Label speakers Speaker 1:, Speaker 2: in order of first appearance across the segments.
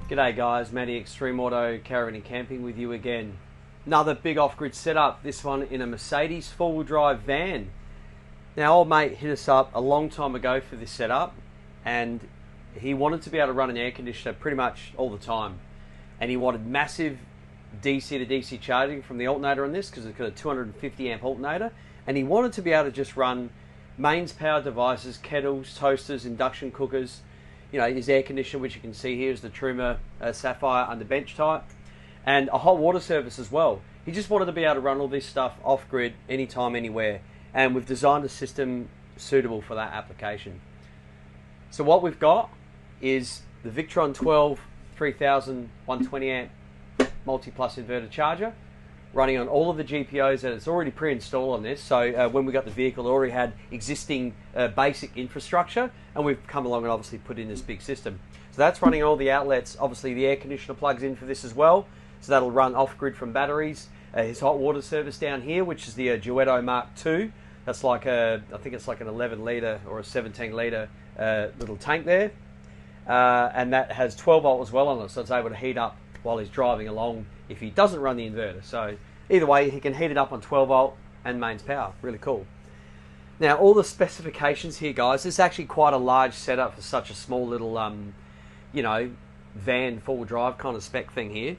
Speaker 1: G'day guys, Matty Extreme Auto Caravan and Camping with you again. Another big off-grid setup, this one in a Mercedes four-wheel drive van. Now old mate hit us up a long time ago for this setup and he wanted to be able to run an air conditioner pretty much all the time. And he wanted massive DC to DC charging from the alternator on this because it's got a 250 amp alternator, and he wanted to be able to just run mains powered devices, kettles, toasters, induction cookers, you know, his air conditioner, which you can see here is the Truma Sapphire under bench type, and a hot water service as well. He just wanted to be able to run all this stuff off grid, anytime, anywhere, and we've designed a system suitable for that application. So what we've got is the Victron 12 3000 120 amp multi-plus inverter charger running on all of the GPOs that it's already pre-installed on this. So when we got the vehicle, it already had existing basic infrastructure, and we've come along and obviously put in this big system. So that's running all the outlets. Obviously the air conditioner plugs in for this as well, so that'll run off-grid from batteries. His hot water service down here, which is the Duetto Mark II. That's like I think it's like an 11 litre or a 17 litre little tank there. And that has 12 volt as well on it, so it's able to heat up while he's driving along if he doesn't run the inverter. So either way, he can heat it up on 12 volt and mains power. Really cool. Now all the specifications here, guys, this is actually quite a large setup for such a small little you know, van four-wheel drive kind of spec thing here.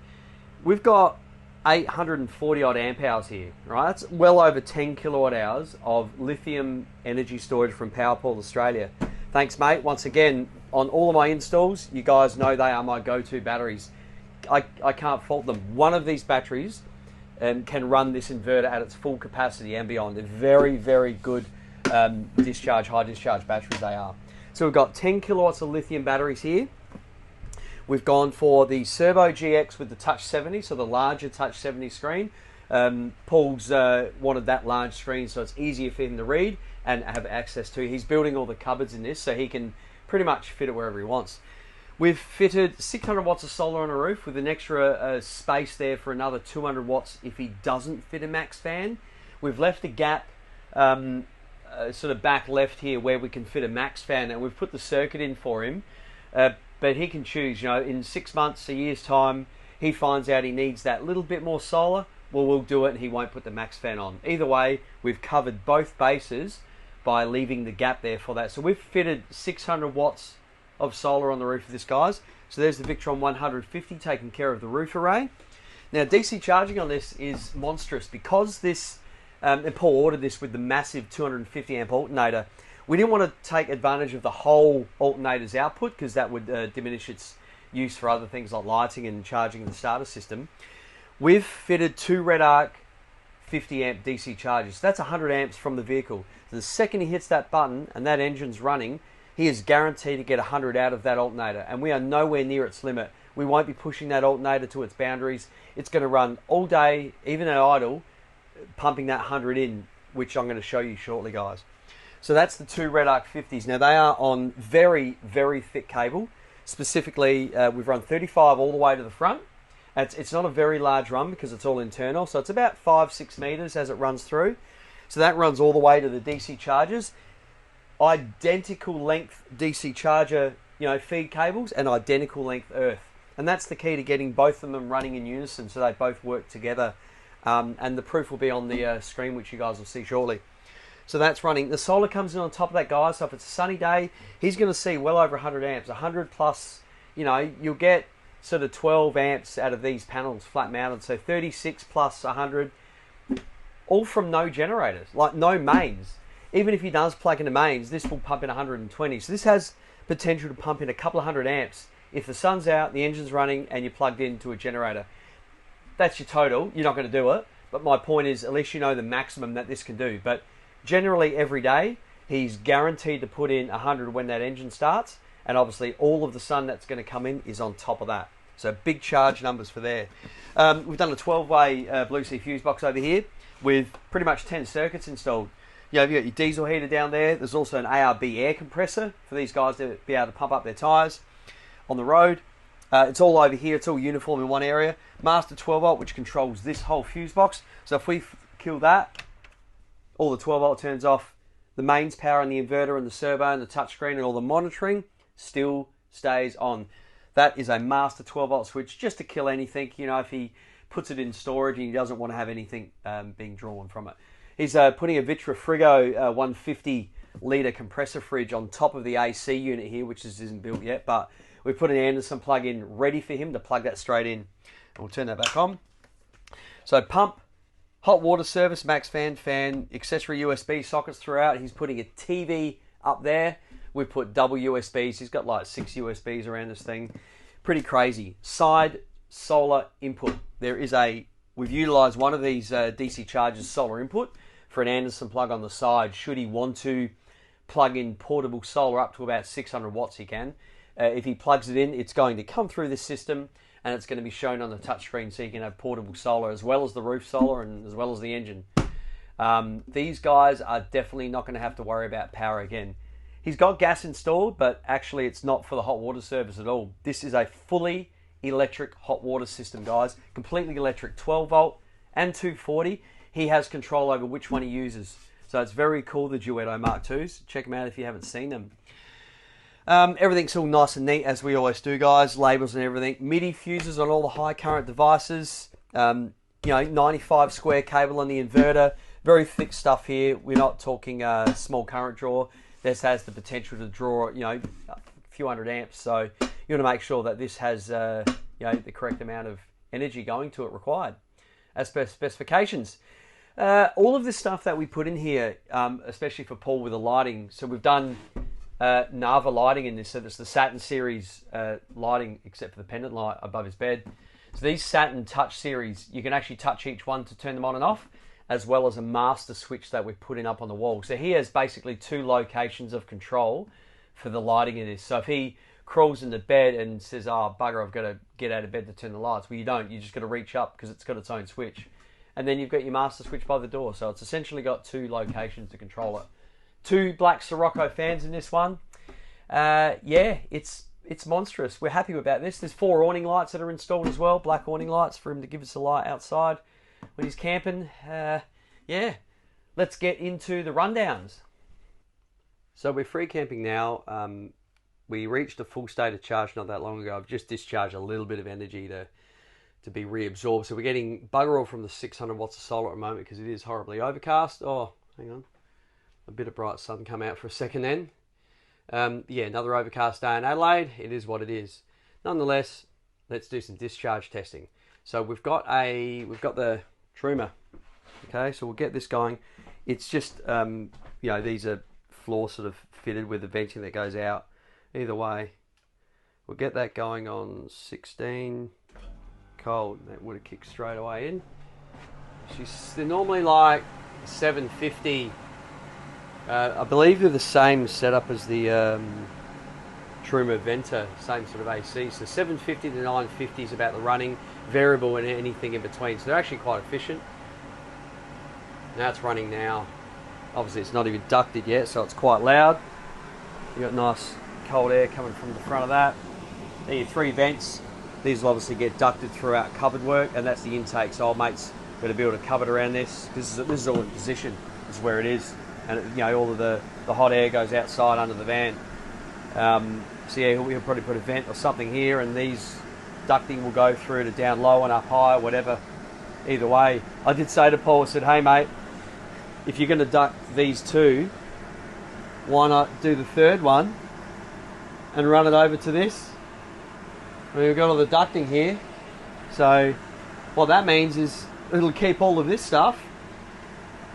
Speaker 1: We've got 840 odd amp hours here, right? That's well over 10 kilowatt hours of lithium energy storage from PowerPool Australia. Thanks, mate. Once again, on all of my installs, you guys know they are my go-to batteries. I can't fault them. One of these batteries can run this inverter at its full capacity and beyond. They're very, very good high discharge batteries they are. So we've got 10 kilowatts of lithium batteries here. We've gone for the CerboGX with the Touch 70, so the larger Touch 70 screen. Paul's wanted that large screen so it's easier for him to read and have access to. He's building all the cupboards in this so he can pretty much fit it wherever he wants. We've fitted 600 watts of solar on a roof with an extra space there for another 200 watts if he doesn't fit a max fan. We've left a gap sort of back left here where we can fit a max fan, and we've put the circuit in for him. But he can choose, you know, in 6 months, a year's time, he finds out he needs that little bit more solar, well, we'll do it and he won't put the max fan on. Either way, we've covered both bases by leaving the gap there for that. So we've fitted 600 watts of solar on the roof of this, guys. So there's the Victron 150 taking care of the roof array. Now DC charging on this is monstrous because this, and Paul ordered this with the massive 250 amp alternator. We didn't want to take advantage of the whole alternator's output because that would diminish its use for other things like lighting and charging the starter system. We've fitted two Redarc 50 amp DC chargers. So that's 100 amps from the vehicle. So the second he hits that button and that engine's running, he is guaranteed to get 100 out of that alternator, and we are nowhere near its limit. We won't be pushing that alternator to its boundaries. It's going to run all day, even at idle, pumping that 100 in, which I'm going to show you shortly, guys. So that's the two Redarc 50s. Now they are on very, very thick cable. Specifically, we've run 35 all the way to the front. It's not a very large run because it's all internal, so it's about 5-6 meters as it runs through. So that runs all the way to the DC chargers. Identical length DC charger, you know, feed cables, and identical length earth. And that's the key to getting both of them running in unison so they both work together. And the proof will be on the screen, which you guys will see shortly. So that's running. The solar comes in on top of that, guys. So if it's a sunny day, he's going to see well over 100 amps. 100 plus, you know, you'll get sort of 12 amps out of these panels flat mounted. So 36 plus 100, all from no generators, like no mains. Even if he does plug into mains, this will pump in 120. So this has potential to pump in a couple of hundred amps. If the sun's out, the engine's running, and you're plugged into a generator. That's your total. You're not going to do it. But my point is, at least you know the maximum that this can do. But generally, every day, he's guaranteed to put in 100 when that engine starts. And obviously, all of the sun that's going to come in is on top of that. So big charge numbers for there. We've done a 12-way Blue Sea fuse box over here with pretty much 10 circuits installed. You know, you've got your diesel heater down there. There's also an ARB air compressor for these guys to be able to pump up their tyres on the road. It's all over here. It's all uniform in one area. Master 12 volt, which controls this whole fuse box. So if we kill that, all the 12 volt turns off. The mains power and the inverter and the servo and the touchscreen and all the monitoring still stays on. That is a master 12-volt switch just to kill anything, you know, if he puts it in storage and he doesn't want to have anything being drawn from it. He's putting a vitrifrigo 150 litre compressor fridge on top of the AC unit here, which isn't built yet, but we've put an Anderson plug in ready for him to plug that straight in. We'll turn that back on. So pump, hot water service, max fan, accessory USB sockets throughout. He's putting a TV up there. We've put double USBs. He's got like 6 USBs around this thing. Pretty crazy. Side solar input. We've utilised one of these DC chargers solar input for an Anderson plug on the side. Should he want to plug in portable solar up to about 600 watts, he can. If he plugs it in, it's going to come through this system and it's going to be shown on the touchscreen, so you can have portable solar as well as the roof solar and as well as the engine. These guys are definitely not going to have to worry about power again. He's got gas installed, but actually it's not for the hot water service at all. This is a fully electric hot water system, guys. Completely electric, 12 volt and 240. He has control over which one he uses. So it's very cool, the Duetto Mark IIs. Check them out if you haven't seen them. Everything's all nice and neat, as we always do, guys. Labels and everything. MIDI fuses on all the high current devices. You know, 95 square cable on the inverter. Very thick stuff here. We're not talking small current draw. This has the potential to draw, you know, a few hundred amps. So you want to make sure that this has, you know, the correct amount of energy going to it required as per specifications. All of this stuff that we put in here, especially for Paul with the lighting. So we've done Narva lighting in this. So it's the Saturn series lighting, except for the pendant light above his bed. So these Saturn Touch series, you can actually touch each one to turn them on and off, as well as a master switch that we've put in up on the wall. So he has basically 2 locations of control for the lighting in this. So if he crawls into bed and says, oh bugger, I've got to get out of bed to turn the lights, well, you don't. You just got to reach up because it's got its own switch. And then you've got your master switch by the door. So it's essentially got 2 locations to control it. 2 black Sirocco fans in this one. Yeah, it's monstrous. We're happy about this. There's 4 awning lights that are installed as well. Black awning lights for him to give us a light outside when he's camping. Yeah, let's get into the rundowns. So we're free camping now. We reached a full state of charge not that long ago. I've just discharged a little bit of energy to be reabsorbed. So we're getting bugger all from the 600 watts of solar at the moment because it is horribly overcast. Oh, hang on. A bit of bright sun come out for a second then. Yeah, another overcast day in Adelaide. It is what it is. Nonetheless, let's do some discharge testing. So we've got the Truma. Okay, so we'll get this going. It's just, you know, these are floor sort of fitted with the venting that goes out. Either way, we'll get that going on 16 cold. That would have kicked straight away in. They're normally like 750. I believe they're the same setup as the Truma Venter, same sort of AC. So 750 to 950 is about the running, variable and anything in between. So they're actually quite efficient. Now it's running now. Obviously it's not even ducted yet, so it's quite loud. You've got nice cold air coming from the front of that. There are your 3 vents. These will obviously get ducted throughout cupboard work, and that's the intake. So old mate's got to build a cupboard around this. This is all in position. This is where it is. And you know, all of the hot air goes outside under the van. So yeah, he'll probably put a vent or something here, and these ducting will go through to down low and up high, whatever. Either way, I did say to Paul, I said, hey mate, if you're going to duct these 2, why not do the 3rd one and run it over to this? I mean, we've got all the ducting here, so what that means is it'll keep all of this stuff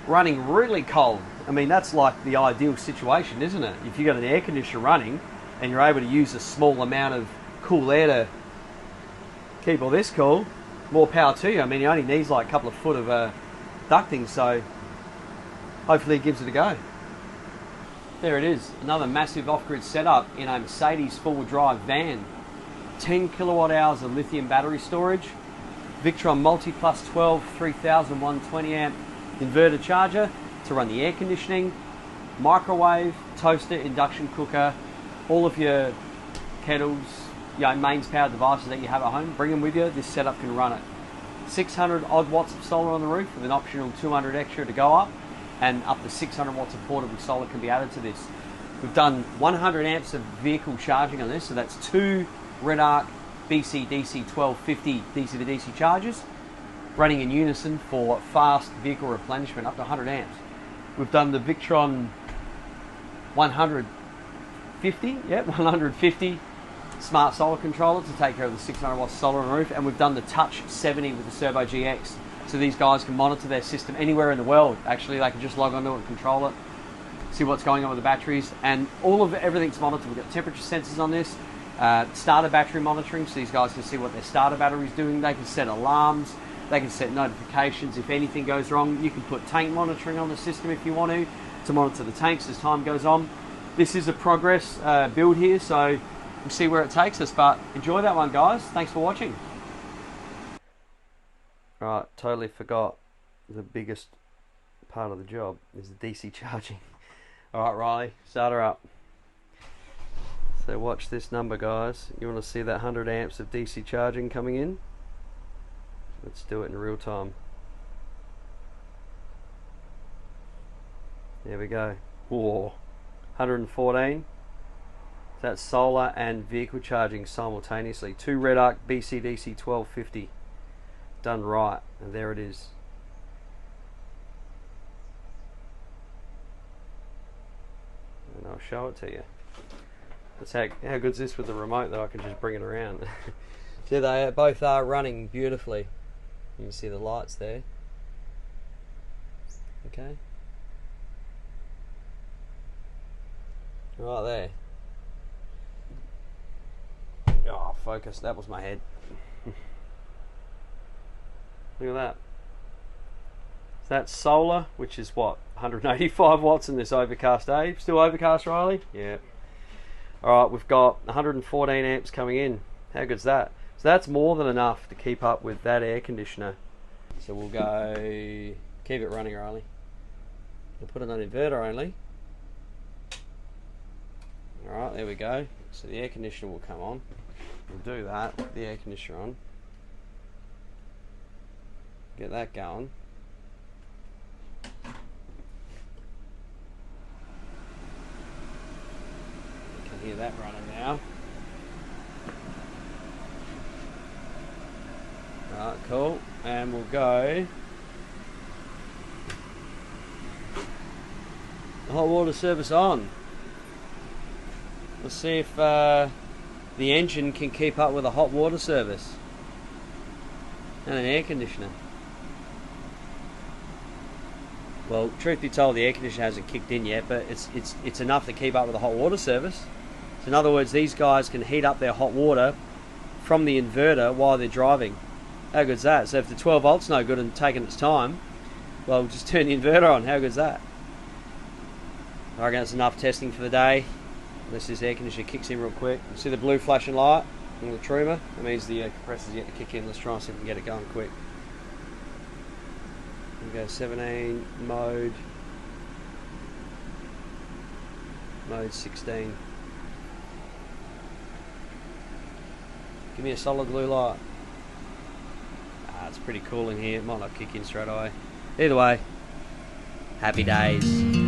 Speaker 1: running really cold. I mean, that's like the ideal situation, isn't it? If you've got an air conditioner running and you're able to use a small amount of cool air to keep all this cool, more power to you. I mean, he only needs like a couple of foot of ducting, so hopefully it gives it a go. There it is, another massive off-grid setup in a Mercedes four-wheel drive van. 10 kilowatt hours of lithium battery storage, Victron Multi Plus 12 3120 amp inverter charger to run the air conditioning, microwave, toaster, induction cooker, all of your kettles, you know, mains powered devices that you have at home, bring them with you. This setup can run it. 600 odd watts of solar on the roof with an optional 200 extra to go up, and up to 600 watts of portable solar can be added to this. We've done 100 amps of vehicle charging on this, so that's 2 Redarc BC-DC 1250 DC to DC chargers, running in unison for fast vehicle replenishment up to 100 amps. We've done the Victron 150 smart solar controller to take care of the 600 watt solar on the roof, and we've done the Touch 70 with the CerboGX, so these guys can monitor their system anywhere in the world. Actually, they can just log onto it and control it, see what's going on with the batteries, and everything's monitored. We've got temperature sensors on this, starter battery monitoring, so these guys can see what their starter battery is doing. They can set alarms, they can set notifications if anything goes wrong. You can put tank monitoring on the system if you want to monitor the tanks as time goes on. This is a progress build here, so we'll see where it takes us, but enjoy that one, guys. Thanks for watching. Right, totally forgot the biggest part of the job is the DC charging. Alright, Riley, start her up. So watch this number, guys. You want to see that 100 amps of DC charging coming in? Let's do it in real time. There we go. Whoa, 114. That's solar and vehicle charging simultaneously. 2 Redarc BC-DC 1250. Done right, and there it is. And I'll show it to you. That's how good's this with the remote that I can just bring it around. See, they both are running beautifully. You can see the lights there. Okay. Right there. Oh, focus. That was my head. Look at that. So that's solar, which is what? 185 watts in this overcast day. Still overcast, Riley? Yeah. Alright, we've got 114 amps coming in. How good's that? So that's more than enough to keep up with that air conditioner. So we'll go... Keep it running, Riley. We'll put it on inverter only. Alright, there we go. So the air conditioner will come on. We'll do that with the air conditioner on. Get that going. You can hear that running now. Alright, cool. And we'll go the hot water service on. Let's see if the engine can keep up with a hot water service and an air conditioner. Well, truth be told, the air conditioner hasn't kicked in yet, but it's enough to keep up with the hot water service. So in other words, these guys can heat up their hot water from the inverter while they're driving. How good's that? So if the 12 volt's no good and taking its time, well, just turn the inverter on. How good's that? I reckon that's enough testing for the day. Unless this air conditioner kicks in real quick. You see the blue flashing light on the Truma? That means the compressor's yet to kick in. Let's try and see if we can get it going quick. We go 17 mode 16. Give me a solid blue light. It's pretty cool in here. It might not kick in straight away. Either way, happy days.